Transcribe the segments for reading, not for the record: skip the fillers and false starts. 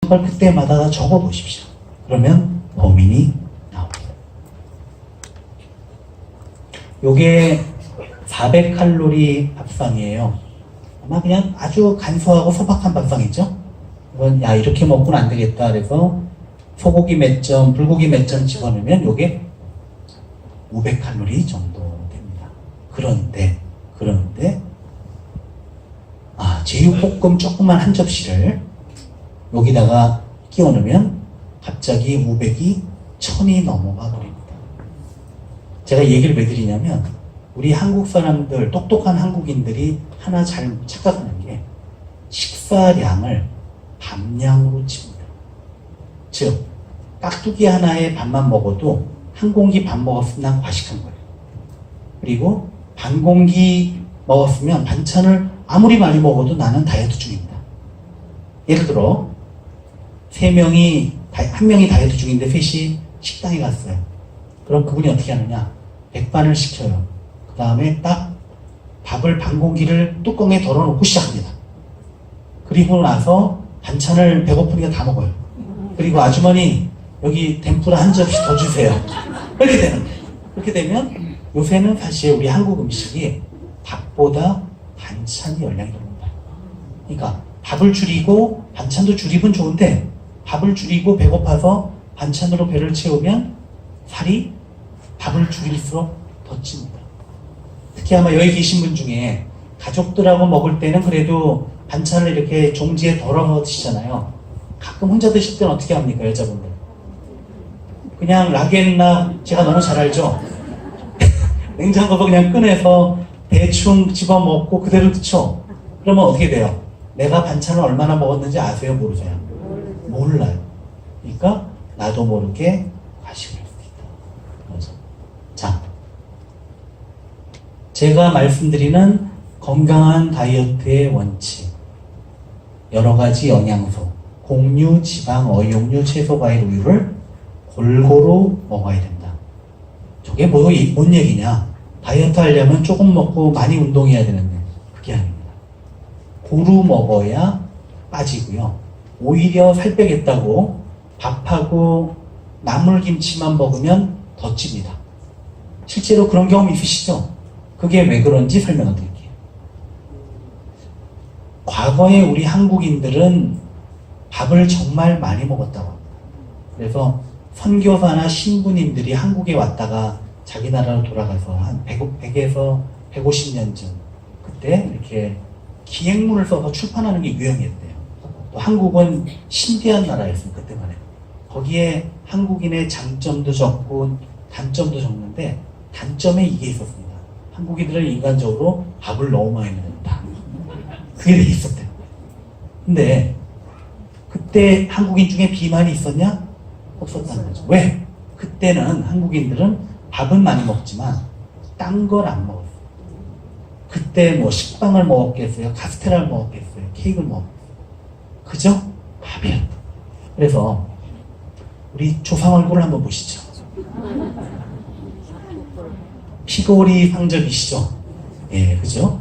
걸 그때마다 다 적어 보십시오. 그러면 범인이 나옵니다. 요게 400칼로리 밥상이에요. 아마 그냥 아주 간소하고 소박한 밥상이죠. 이건 야 이렇게 먹고는 안 되겠다 그래서 소고기 몇 점, 불고기 몇 점 집어넣으면 요게 500칼로리 정도 됩니다. 그런데 제육볶음 조그만 한 접시를 여기다가 끼워 넣으면 갑자기 500이 1000이 넘어가 버립니다. 제가 얘기를 왜 드리냐면 우리 한국 사람들, 똑똑한 한국인들이 하나 잘 착각하는 게 식사량을 밥량으로 칩니다. 즉 깍두기 하나에 밥만 먹어도 한 공기 밥 먹었으면 난 과식한 거예요. 그리고 반 공기 먹었으면 반찬을 아무리 많이 먹어도 나는 다이어트 중입니다. 예를 들어 한 명이 다이어트 중인데 셋이 식당에 갔어요. 그럼 그분이 어떻게 하느냐? 백반을 시켜요. 그 다음에 딱 밥을 반 공기를 뚜껑에 덜어놓고 시작합니다. 그리고 나서 반찬을 배고프니까 다 먹어요. 그리고 아주머니 여기 덴푸라 한 접시 더 주세요. 그렇게 되는 거예요. 그렇게 되면 요새는 사실 우리 한국 음식이 밥보다 반찬이 열량이 높습니다. 그러니까 밥을 줄이고 반찬도 줄이면 좋은데 밥을 줄이고 배고파서 반찬으로 배를 채우면 살이 밥을 줄일수록 더 찝니다. 특히 아마 여기 계신 분 중에 가족들하고 먹을 때는 그래도 반찬을 이렇게 종지에 덜어 드시잖아요. 가끔 혼자 드실 때는 어떻게 합니까, 여자분들? 그냥 라겐나 제가 너무 잘 알죠? 냉장고에서 그냥 꺼내서 대충 집어먹고 그대로 드죠? 그러면 어떻게 돼요? 내가 반찬을 얼마나 먹었는지 아세요? 모르세요? 몰라요. 그러니까 나도 모르게 과식을 할 수 있다. 그렇죠? 자, 제가 말씀드리는 건강한 다이어트의 원칙, 여러 가지 영양소, 곡류, 지방, 어육류, 채소, 과일, 우유를 골고루 먹어야 된다. 저게 뭔 얘기냐? 다이어트 하려면 조금 먹고 많이 운동해야 되는데 그게 아닙니다. 고루 먹어야 빠지고요. 오히려 살 빼겠다고 밥하고 나물김치만 먹으면 더 찝니다. 실제로 그런 경험 있으시죠? 그게 왜 그런지 설명을 드릴게요. 과거에 우리 한국인들은 밥을 정말 많이 먹었다고 합니다. 그래서 선교사나 신부님들이 한국에 왔다가 자기 나라로 돌아가서 한 100에서 150년 전 그때 이렇게 기행문을 써서 출판하는 게 유행이었대요. 또 한국은 신비한 나라였어요. 그때만 해도. 거기에 한국인의 장점도 적고 단점도 적는데 단점에 이게 있었습니다. 한국인들은 인간적으로 밥을 너무 많이 먹는다. 그게 있었대요. 근데 그때 한국인 중에 비만이 있었냐? 없었다는 거죠. 왜? 그때는 한국인들은 밥은 많이 먹지만 딴 걸 안 먹었어요. 그때 뭐 식빵을 먹었겠어요? 카스테라를 먹었겠어요? 케이크를 먹었겠어요? 그죠? 밥이었다. 그래서 우리 조상 얼굴을 한번 보시죠. 피골이 상접이시죠? 예, 그죠?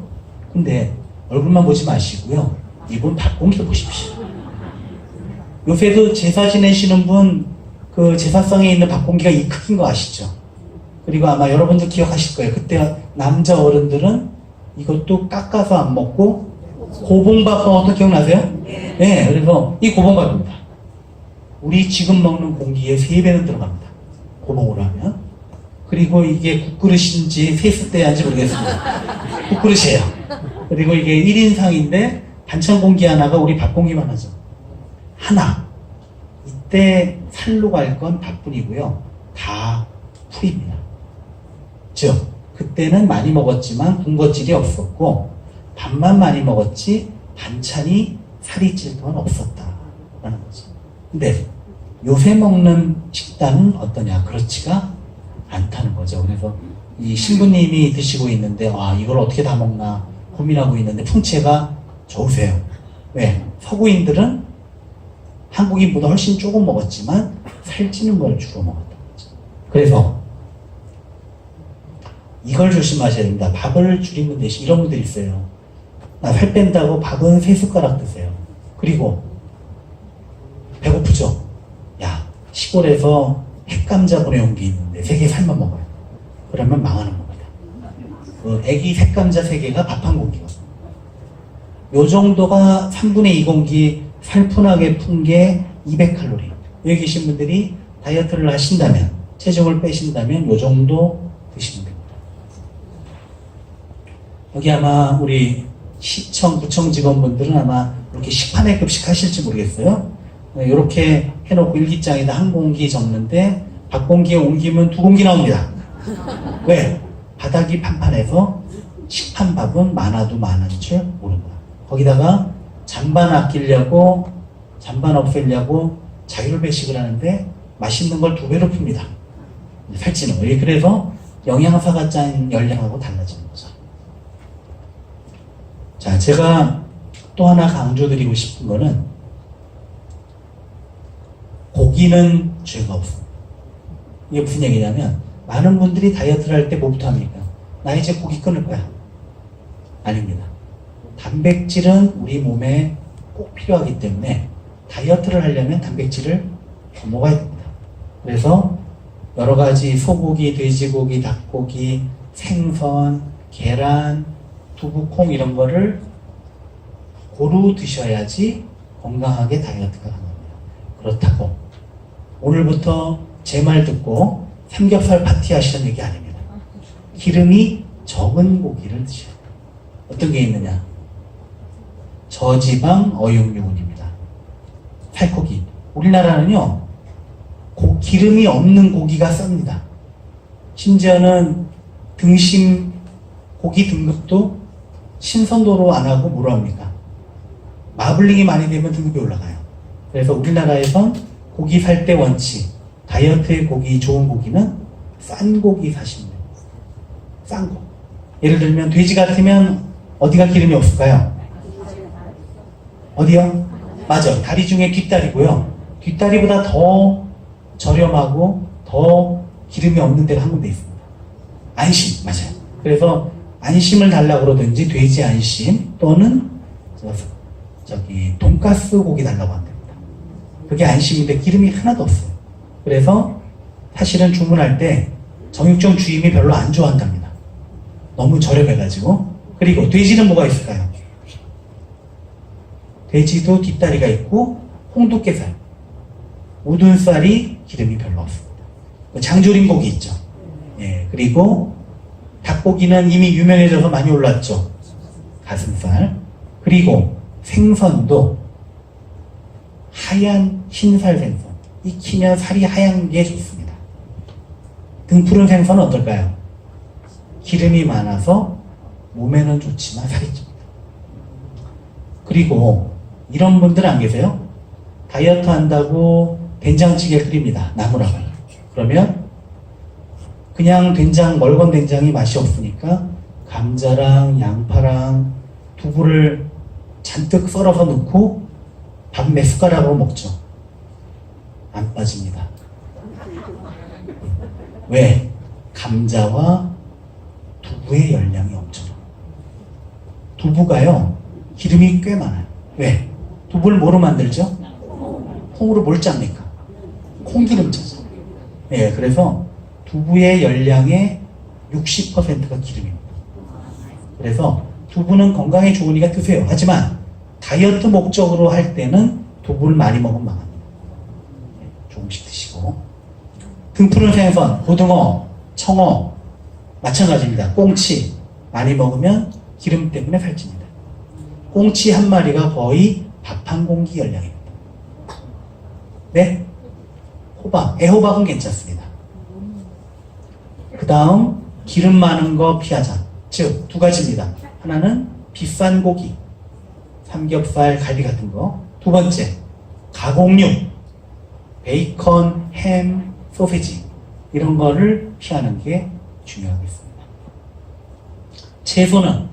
근데 얼굴만 보지 마시고요. 이분 밥공기를 보십시오. 요새도 제사 지내시는 분, 그 제사상에 있는 밥공기가 이 크긴 거 아시죠? 그리고 아마 여러분들 기억하실 거예요. 그때 남자 어른들은 이것도 깎아서 안 먹고 고봉밥 먹었던 기억나세요? 네, 그래서 이 고봉밥입니다. 우리 지금 먹는 공기의 3배는 들어갑니다. 고봉으로 하면. 그리고 이게 국그릇인지 세숫대야인지 모르겠습니다. 국그릇이에요. 그리고 이게 1인상인데 반찬 공기 하나가 우리 밥 공기만 하죠. 하나. 이때 살로 갈 건 밥뿐이고요. 다 풀입니다. 즉, 그때는 많이 먹었지만 군것질이 없었고 밥만 많이 먹었지 반찬이 살이 찔 동안 없었다라는 거죠. 근데 요새 먹는 식단은 어떠냐? 그렇지가 않다는 거죠. 그래서 이 신부님이 드시고 있는데 이걸 어떻게 다 먹나 고민하고 있는데 풍채가 좋으세요. 왜? 서구인들은 한국인보다 훨씬 조금 먹었지만 살찌는 걸 주로 먹었다는 거죠. 그래서 이걸 조심하셔야 됩니다. 밥을 줄이는 대신 이런 분들이 있어요. 나 살 뺀다고 밥은 3숟가락 드세요. 그리고 시골에서 핵감자 보내온 게 있는데 3개 삶아 먹어요. 그러면 망하는 겁니다. 그 애기 색감자 3개가 밥 한 공기거든요. 요 정도가 3분의 2 공기 살푼하게 푼 게 200칼로리. 여기 계신 분들이 다이어트를 하신다면, 체중을 빼신다면 요 정도 드시면 됩니다. 여기 아마 우리 시청, 구청 직원분들은 아마 이렇게 식판에 급식하실지 모르겠어요. 이렇게 해놓고 일기장에다 한 공기 적는데 밥 공기에 옮기면 2공기 나옵니다. 왜? 바닥이 판판해서 식판 밥은 많아도 많은 줄 모른다. 거기다가 잔반 아끼려고, 잔반 없애려고 자율배식을 하는데 맛있는 걸 2배로 풉니다. 살찌는 거예요. 그래서 영양사가 짠 열량하고 달라지는 거죠. 자, 제가 또 하나 강조드리고 싶은 거는 고기는 죄가 없습니다. 이게 무슨 얘기냐면 많은 분들이 다이어트를 할 때 뭐부터 합니까? 나 이제 고기 끊을 거야. 아닙니다. 단백질은 우리 몸에 꼭 필요하기 때문에 다이어트를 하려면 단백질을 더 먹어야 됩니다. 그래서 여러 가지 소고기, 돼지고기, 닭고기, 생선, 계란, 두부, 콩 이런 거를 고루 드셔야지 건강하게 다이어트가 가능합니다. 그렇다고 오늘부터 제 말 듣고 삼겹살 파티 하시는 얘기 아닙니다. 기름이 적은 고기를 드셔야 돼요. 어떤 게 있느냐? 저지방 어육류입니다. 살코기. 우리나라는요, 기름이 없는 고기가 쌉니다. 심지어는 등심 고기 등급도 신선도로 안 하고 뭐로 합니까? 마블링이 많이 되면 등급이 올라가요. 그래서 우리나라에선 고기 살 때 원칙, 다이어트의 고기, 좋은 고기는 싼 고기 사시면 돼요. 싼 거. 예를 들면 돼지 같으면 어디가 기름이 없을까요? 어디요? 맞아. 다리 중에 뒷다리고요. 뒷다리보다 더 저렴하고 더 기름이 없는 데가 한 군데 있습니다. 안심. 맞아요. 그래서 안심을 달라고 그러든지 돼지 안심 또는 돈가스 고기 달라고 합니다. 그게 안심인데 기름이 하나도 없어요. 그래서 사실은 주문할 때 정육점 주임이 별로 안 좋아한답니다. 너무 저렴해가지고. 그리고 돼지는 뭐가 있을까요? 돼지도 뒷다리가 있고 홍두깨살, 우둔살이 기름이 별로 없습니다. 장조림 고기 있죠. 예, 그리고 닭고기는 이미 유명해져서 많이 올랐죠. 가슴살. 그리고 생선도 하얀 흰살 생선. 익히면 살이 하얀 게 좋습니다. 등푸른 생선은 어떨까요? 기름이 많아서 몸에는 좋지만 살이 찝니다. 그리고 이런 분들 안 계세요? 다이어트 한다고 된장찌개 끓입니다. 나물하고. 그러면 그냥 된장, 멀건 된장이 맛이 없으니까 감자랑 양파랑 두부를 잔뜩 썰어서 넣고 밥 몇 숟가락으로 먹죠. 안 빠집니다. 왜? 감자와 두부의 열량이 엄청 많아요. 두부가요, 기름이 꽤 많아요. 왜? 두부를 뭐로 만들죠? 콩으로 뭘 짭니까? 콩기름 짜죠. 예, 그래서 두부의 열량의 60%가 기름입니다. 그래서 두부는 건강에 좋으니까 드세요. 하지만 다이어트 목적으로 할 때는 두부를 많이 먹으면 망합니다. 조금씩 드시고. 등푸른 생선, 고등어, 청어 마찬가지입니다. 꽁치 많이 먹으면 기름 때문에 살찝니다. 꽁치 한 마리가 거의 밥 한 공기 열량입니다. 네? 호박, 애호박은 괜찮습니다. 그 다음 기름 많은 거 피하자. 즉, 2가지입니다. 하나는 비싼 고기, 삼겹살, 갈비 같은 거. 2번째, 가공육, 베이컨, 햄, 소세지 이런 거를 피하는 게 중요하겠습니다. 채소는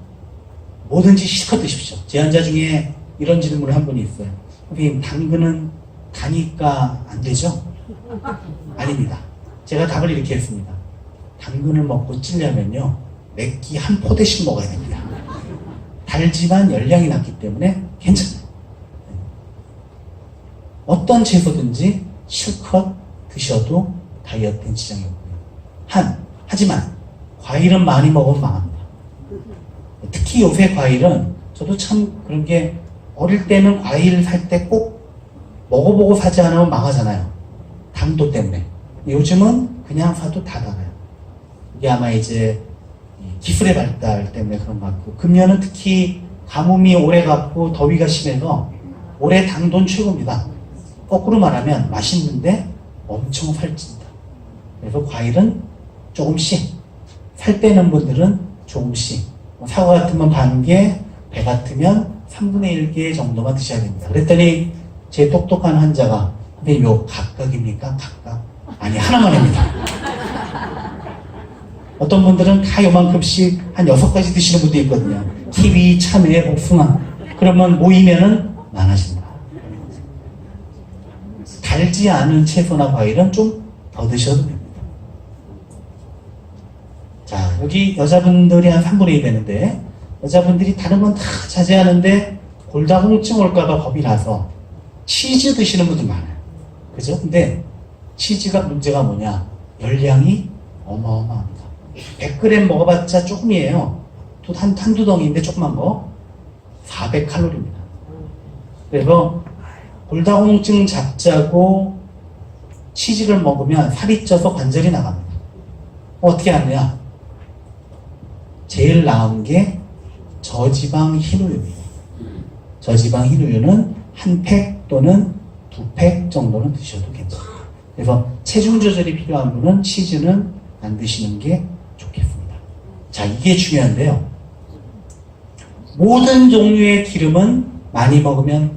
뭐든지 실컷 드십시오. 제안자 중에 이런 질문을 한 분이 있어요. 선생님, 당근은 다니까 안 되죠? 아닙니다. 제가 답을 이렇게 했습니다. 당근을 먹고 찌려면요, 맵기 한 포대씩 먹어야 됩니다. 달지만 열량이 낮기 때문에 괜찮아요. 어떤 채소든지 실컷 드셔도 다이어트엔 지장이 없고요. 하지만 과일은 많이 먹으면 망합니다. 특히 요새 과일은 저도 참 그런 게 어릴 때는 과일 살 때 꼭 먹어보고 사지 않으면 망하잖아요. 당도 때문에. 요즘은 그냥 사도 다 달아요. 이게 아마 이제 기술의 발달 때문에 그런 것 같고, 금년은 특히 가뭄이 오래 갔고 더위가 심해서 올해 당도는 최고입니다. 거꾸로 말하면 맛있는데 엄청 살찐다. 그래서 과일은 조금씩, 살 빼는 분들은 조금씩, 사과 같으면 반 개, 배 같으면 3분의 1개 정도만 드셔야 됩니다. 그랬더니 제 똑똑한 환자가, 근데 요 각각입니까? 각각? 아니, 하나만 합니다. 어떤 분들은 다 요만큼씩 한 6가지 드시는 분도 있거든요. 키위, 참외, 복숭아. 그러면 모이면은 많아진다. 달지 않은 채소나 과일은 좀 더 드셔도 됩니다. 자, 여기 여자분들이 한 3분의 1 되는데, 여자분들이 다른 건 다 자제하는데 골다공증 올까봐 겁이 나서 치즈 드시는 분들 많아요. 그죠? 근데 치즈가 문제가 뭐냐? 열량이 어마어마합니다. 100g 먹어봤자 조금이에요. 한두 덩이인데 조그만 거 400칼로리입니다. 그래서 골다공증 잡자고 치즈를 먹으면 살이 쪄서 관절이 나갑니다. 어떻게 하느냐? 제일 나은 게 저지방 흰우유입니다. 저지방 흰우유는 한 팩 또는 2팩 정도는 드셔도 괜찮아요. 그래서 체중 조절이 필요한 분은 치즈는 안 드시는 게 좋겠습니다. 자, 이게 중요한데요. 모든 종류의 기름은 많이 먹으면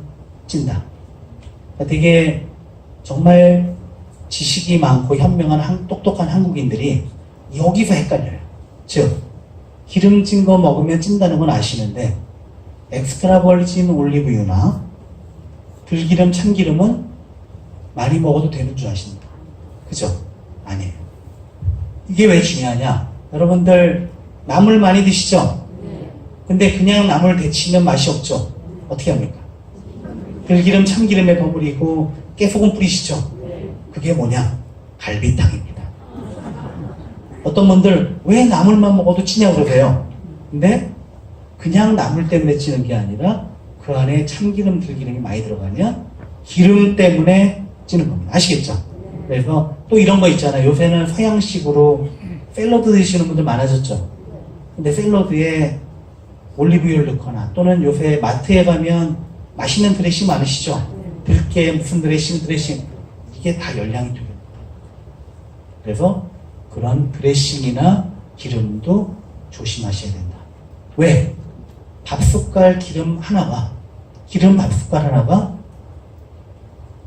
찐다. 그러니까 되게 정말 지식이 많고 현명한 똑똑한 한국인들이 여기서 헷갈려요. 즉, 기름진 거 먹으면 찐다는 건 아시는데 엑스트라 버진 올리브유나 들기름, 참기름은 많이 먹어도 되는 줄 아십니까? 그죠? 아니에요. 이게 왜 중요하냐? 여러분들 나물 많이 드시죠? 근데 그냥 나물 데치면 맛이 없죠? 어떻게 합니까? 들기름, 참기름에 버무리고 깨소금 뿌리시죠? 그게 뭐냐? 갈비탕입니다. 어떤 분들 왜 나물만 먹어도 찌냐고 그러세요. 근데 그냥 나물 때문에 찌는 게 아니라 그 안에 참기름, 들기름이 많이 들어가면 기름 때문에 찌는 겁니다. 아시겠죠? 그래서 또 이런 거 있잖아요. 요새는 서양식으로 샐러드 드시는 분들 많아졌죠. 근데 샐러드에 올리브유를 넣거나 또는 요새 마트에 가면 맛있는 드레싱 많으시죠? 들깨 무슨 드레싱 이게 다 열량이 됩니다. 그래서 그런 드레싱이나 기름도 조심하셔야 된다. 왜? 밥숟갈 기름 밥숟갈 하나가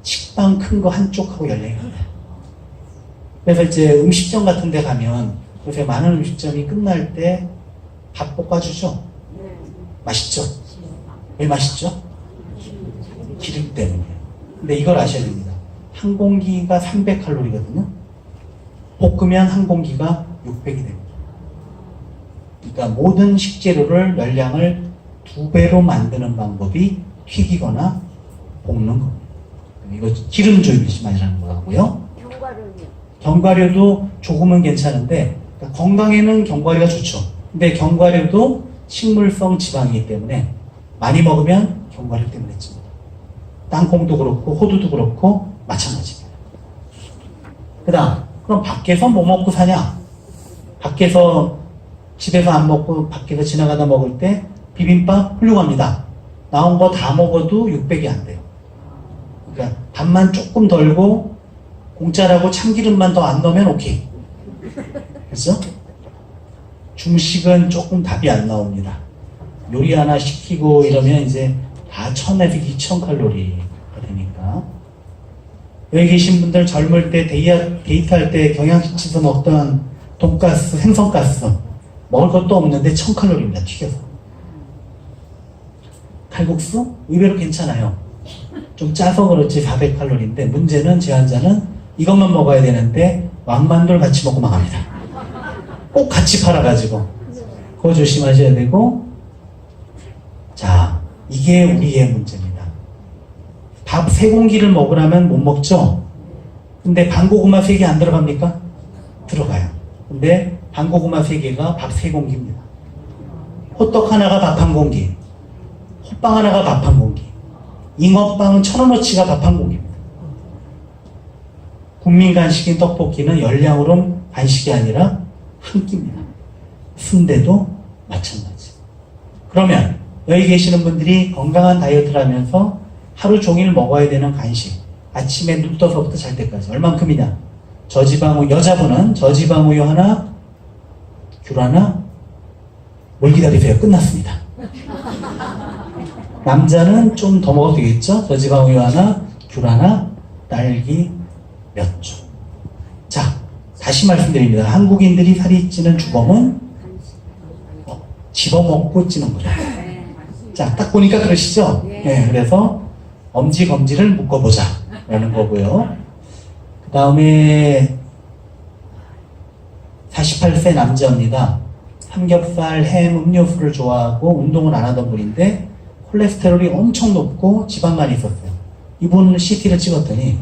식빵 큰 거 한쪽하고 열량입니다. 그래서 이제 음식점 같은 데 가면 요새 많은 음식점이 끝날 때 밥 볶아주죠? 맛있죠? 왜 맛있죠? 기름 때문에. 근데 이걸 아셔야 됩니다. 한 공기가 300칼로리거든요. 볶으면 한 공기가 600이 됩니다. 그러니까 모든 식재료를 열량을 2배로 만드는 방법이 튀기거나 볶는 겁니다. 이거 기름 조림이라는 거고요. 견과류도 조금은 괜찮은데 그러니까 건강에는 견과류가 좋죠. 근데 견과류도 식물성 지방이기 때문에 많이 먹으면 견과류 때문에 찝니다. 땅콩도 그렇고 호두도 그렇고 마찬가지입니다. 그 다음 그럼 밖에서 뭐 먹고 사냐? 밖에서 집에서 안 먹고 밖에서 지나가다 먹을 때 비빔밥 훌륭합니다. 나온 거 다 먹어도 600이 안 돼요. 그러니까 밥만 조금 덜고 공짜라고 참기름만 더 안 넣으면 오케이. 그래서 중식은 조금 답이 안 나옵니다. 요리 하나 시키고 이러면 이제 다 1000에서 2000칼로리가 되니까. 여기 계신 분들 젊을 때 데이트할 때 경양식집에서 먹던 돈가스, 생선가스 먹을 것도 없는데 1000칼로리입니다. 튀겨서. 칼국수? 의외로 괜찮아요. 좀 짜서 그렇지 400칼로리인데 문제는 제 환자는 이것만 먹어야 되는데 왕만두를 같이 먹고 망합니다. 꼭 같이 팔아가지고 그거 조심하셔야 되고. 자, 이게 우리의 문제입니다. 밥 3공기를 먹으라면 못 먹죠? 근데 반고구마 3개 안 들어갑니까? 들어가요. 근데 반고구마 3개가 밥 3공기입니다. 호떡 하나가 밥 1공기, 호빵 하나가 밥 1공기, 잉어빵 1,000원어치가 밥 1공기입니다. 국민 간식인 떡볶이는 열량으로는 간식이 아니라 한 끼입니다. 순대도 마찬가지. 그러면 여기 계시는 분들이 건강한 다이어트를 하면서 하루 종일 먹어야 되는 간식, 아침에 눈 떠서부터 잘 때까지 얼만큼이냐? 저지방우유, 여자분은 저지방우유 하나, 귤 하나, 뭘 기다리세요? 끝났습니다. 남자는 좀 더 먹어도 되겠죠? 저지방우유 하나, 귤 하나, 딸기 몇 주. 자, 다시 말씀드립니다. 한국인들이 살이 찌는 주범은 집어먹고 찌는 거죠. 자, 딱 보니까 그러시죠? 네, 그래서 엄지 검지를 묶어보자 라는 거고요. 그 다음에 48세 남자입니다. 삼겹살, 햄, 음료수를 좋아하고 운동을 안 하던 분인데 콜레스테롤이 엄청 높고 지방간이 있었어요. 이분 CT를 찍었더니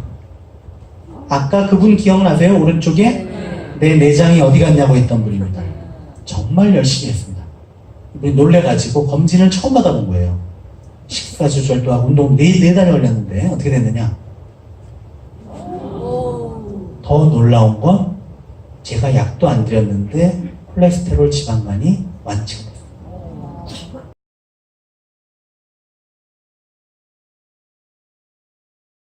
아까 그분 기억나세요? 오른쪽에 내 내장이 어디 갔냐고 했던 분입니다. 정말 열심히 했습니다. 이분이 놀래가지고 검진을 처음 받아본 거예요. 식사 조절도 하고 운동 네 달이 걸렸는데 어떻게 됐느냐? 더 놀라운 건 제가 약도 안 드렸는데 콜레스테롤 지방간이 완치가 됐어요.